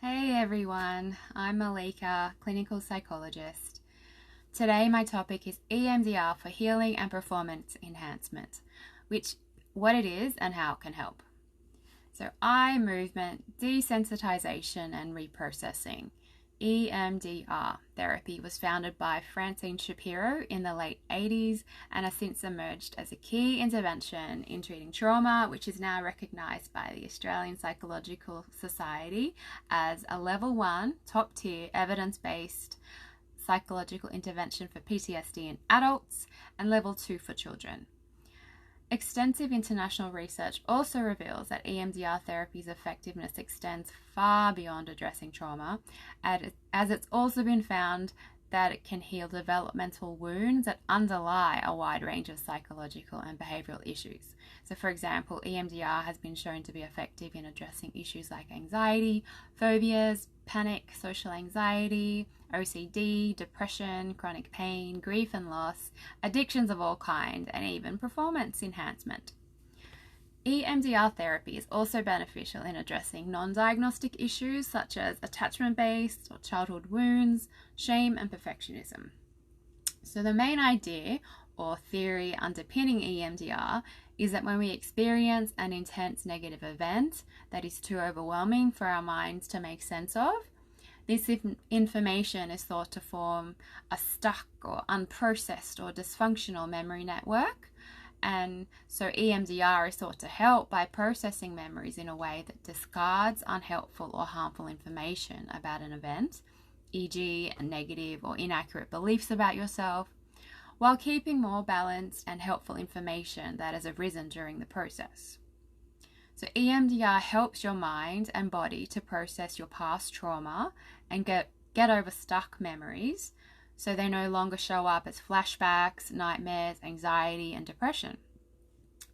Hey everyone, I'm Malika, clinical psychologist. Today my topic is EMDR for healing and performance enhancement, what it is and how it can help. So eye movement, desensitization and reprocessing. EMDR therapy was founded by Francine Shapiro in the late 80s and has since emerged as a key intervention in treating trauma, which is now recognised by the Australian Psychological Society as a level 1 top tier evidence-based psychological intervention for PTSD in adults and level 2 for children. Extensive international research also reveals that EMDR therapy's effectiveness extends far beyond addressing trauma, as it's also been found that it can heal developmental wounds that underlie a wide range of psychological and behavioural issues. So, for example, EMDR has been shown to be effective in addressing issues like anxiety, phobias, panic, social anxiety, OCD, depression, chronic pain, grief and loss, addictions of all kinds, and even performance enhancement. EMDR therapy is also beneficial in addressing non-diagnostic issues such as attachment-based or childhood wounds, shame, and perfectionism. So the main idea or theory underpinning EMDR is that when we experience an intense negative event that is too overwhelming for our minds to make sense of, this information is thought to form a stuck or unprocessed or dysfunctional memory network. And so EMDR is thought to help by processing memories in a way that discards unhelpful or harmful information about an event, e.g. negative or inaccurate beliefs about yourself, while keeping more balanced and helpful information that has arisen during the process. So EMDR helps your mind and body to process your past trauma and get over stuck memories, so they no longer show up as flashbacks, nightmares, anxiety, and depression.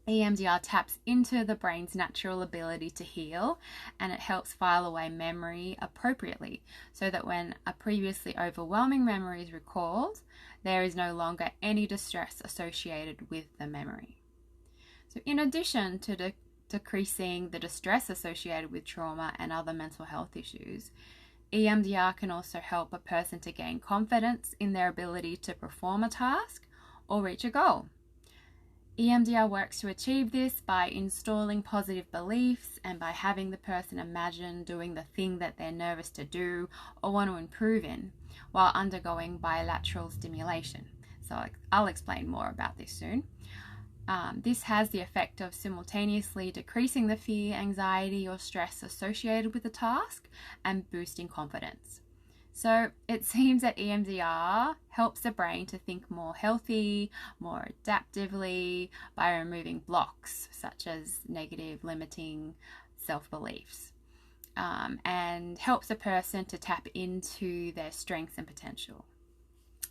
EMDR taps into the brain's natural ability to heal, and it helps file away memory appropriately, so that when a previously overwhelming memory is recalled, there is no longer any distress associated with the memory. So in addition to decreasing the distress associated with trauma and other mental health issues, EMDR can also help a person to gain confidence in their ability to perform a task or reach a goal. EMDR works to achieve this by installing positive beliefs and by having the person imagine doing the thing that they're nervous to do or want to improve in while undergoing bilateral stimulation. So I'll explain more about this soon. This has the effect of simultaneously decreasing the fear, anxiety, or stress associated with the task and boosting confidence. So it seems that EMDR helps the brain to think more healthy, more adaptively by removing blocks such as negative, limiting self-beliefs, and helps a person to tap into their strengths and potential.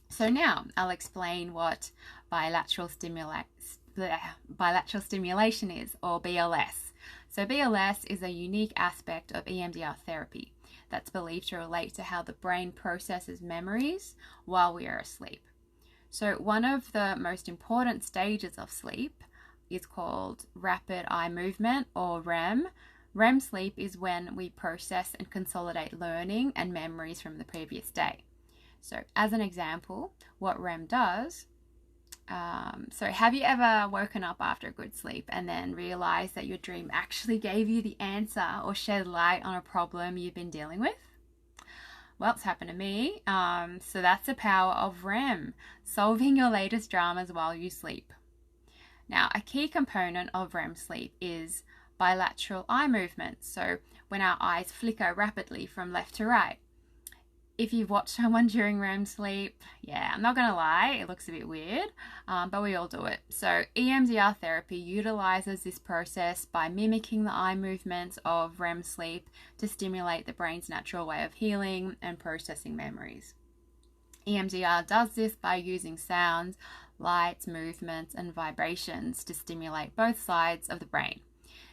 So now I'll explain what bilateral stimulation is, or BLS. So BLS is a unique aspect of EMDR therapy that's believed to relate to how the brain processes memories while we are asleep. So one of the most important stages of sleep is called rapid eye movement, or REM. REM sleep is when we process and consolidate learning and memories from the previous day. So as an example, what REM does, so have you ever woken up after a good sleep and then realized that your dream actually gave you the answer or shed light on a problem you've been dealing with? Well, it's happened to me. So that's the power of REM, solving your latest dramas while you sleep. Now, a key component of REM sleep is bilateral eye movement. So when our eyes flicker rapidly from left to right. If you've watched someone during REM sleep, I'm not going to lie, it looks a bit weird, but we all do it. So EMDR therapy utilizes this process by mimicking the eye movements of REM sleep to stimulate the brain's natural way of healing and processing memories. EMDR does this by using sounds, lights, movements, and vibrations to stimulate both sides of the brain,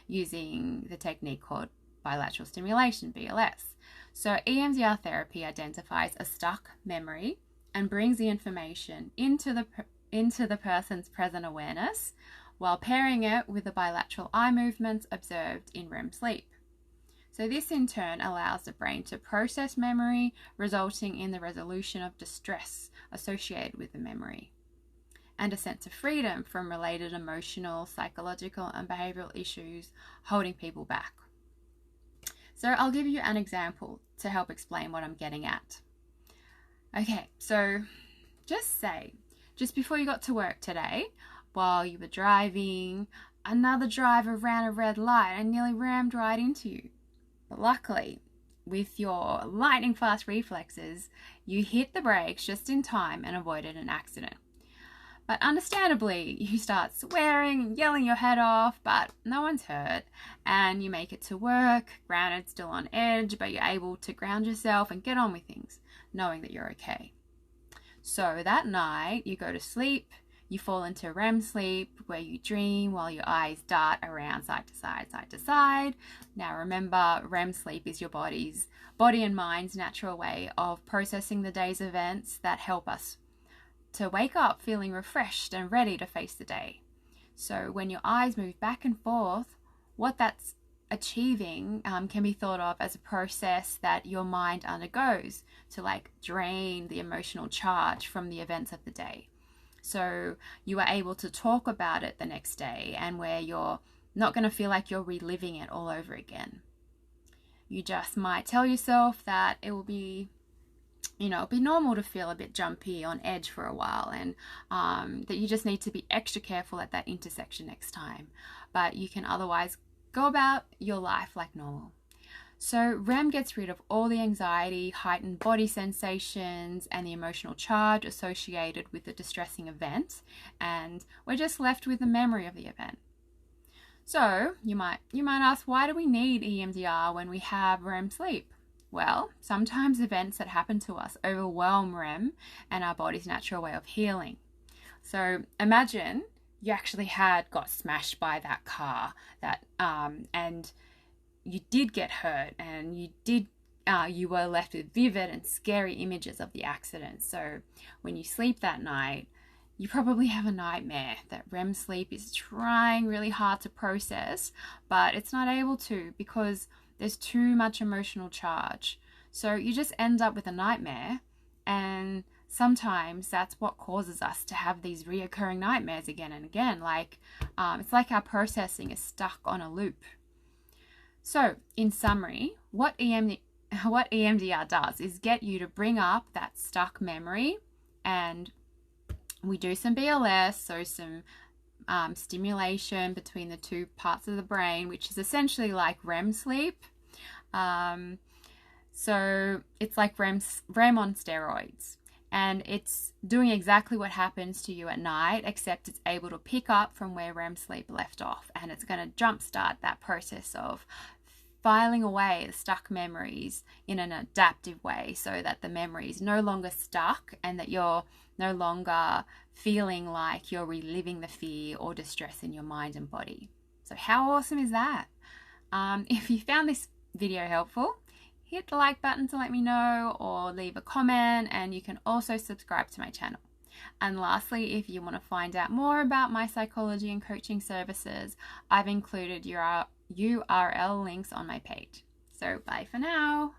using the technique called bilateral stimulation, BLS. So EMDR therapy identifies a stuck memory and brings the information into the person's present awareness while pairing it with the bilateral eye movements observed in REM sleep. So this in turn allows the brain to process memory, resulting in the resolution of distress associated with the memory, and a sense of freedom from related emotional, psychological, and behavioural issues holding people back. So I'll give you an example to help explain what I'm getting at. Okay, so just before you got to work today, while you were driving, another driver ran a red light and nearly rammed right into you. But luckily, with your lightning fast reflexes, you hit the brakes just in time and avoided an accident. But understandably, you start swearing and yelling your head off, but no one's hurt, and you make it to work, grounded, still on edge, but you're able to ground yourself and get on with things, knowing that you're okay. So that night, you go to sleep, you fall into REM sleep, where you dream while your eyes dart around side to side, side to side. Now remember, REM sleep is your body and mind's natural way of processing the day's events that help us to wake up feeling refreshed and ready to face the day. So when your eyes move back and forth, what that's achieving can be thought of as a process that your mind undergoes to drain the emotional charge from the events of the day. So you are able to talk about it the next day, and where you're not going to feel like you're reliving it all over again. You just might tell yourself that it will be it'll be normal to feel a bit jumpy, on edge for a while, and that you just need to be extra careful at that intersection next time. But you can otherwise go about your life like normal. So REM gets rid of all the anxiety, heightened body sensations, and the emotional charge associated with the distressing event, and we're just left with the memory of the event. So you might ask, why do we need EMDR when we have REM sleep? Well, sometimes events that happen to us overwhelm REM and our body's natural way of healing. So imagine you actually got smashed by that car, and you did get hurt, and you were left with vivid and scary images of the accident. So when you sleep that night, you probably have a nightmare that REM sleep is trying really hard to process, but it's not able to because there's too much emotional charge. So you just end up with a nightmare, and sometimes that's what causes us to have these reoccurring nightmares again and again. It's like our processing is stuck on a loop. So in summary, what EMDR does is get you to bring up that stuck memory, and we do some BLS, so some stimulation between the two parts of the brain, which is essentially like REM sleep. So it's like REM on steroids, and it's doing exactly what happens to you at night, except it's able to pick up from where REM sleep left off, and it's going to jumpstart that process of filing away the stuck memories in an adaptive way, so that the memory is no longer stuck and that you're no longer feeling like you're reliving the fear or distress in your mind and body. So how awesome is that? If you found this video helpful, hit the like button to let me know, or leave a comment, and you can also subscribe to my channel. And lastly, if you want to find out more about my psychology and coaching services, I've included URL links on my page. So bye for now.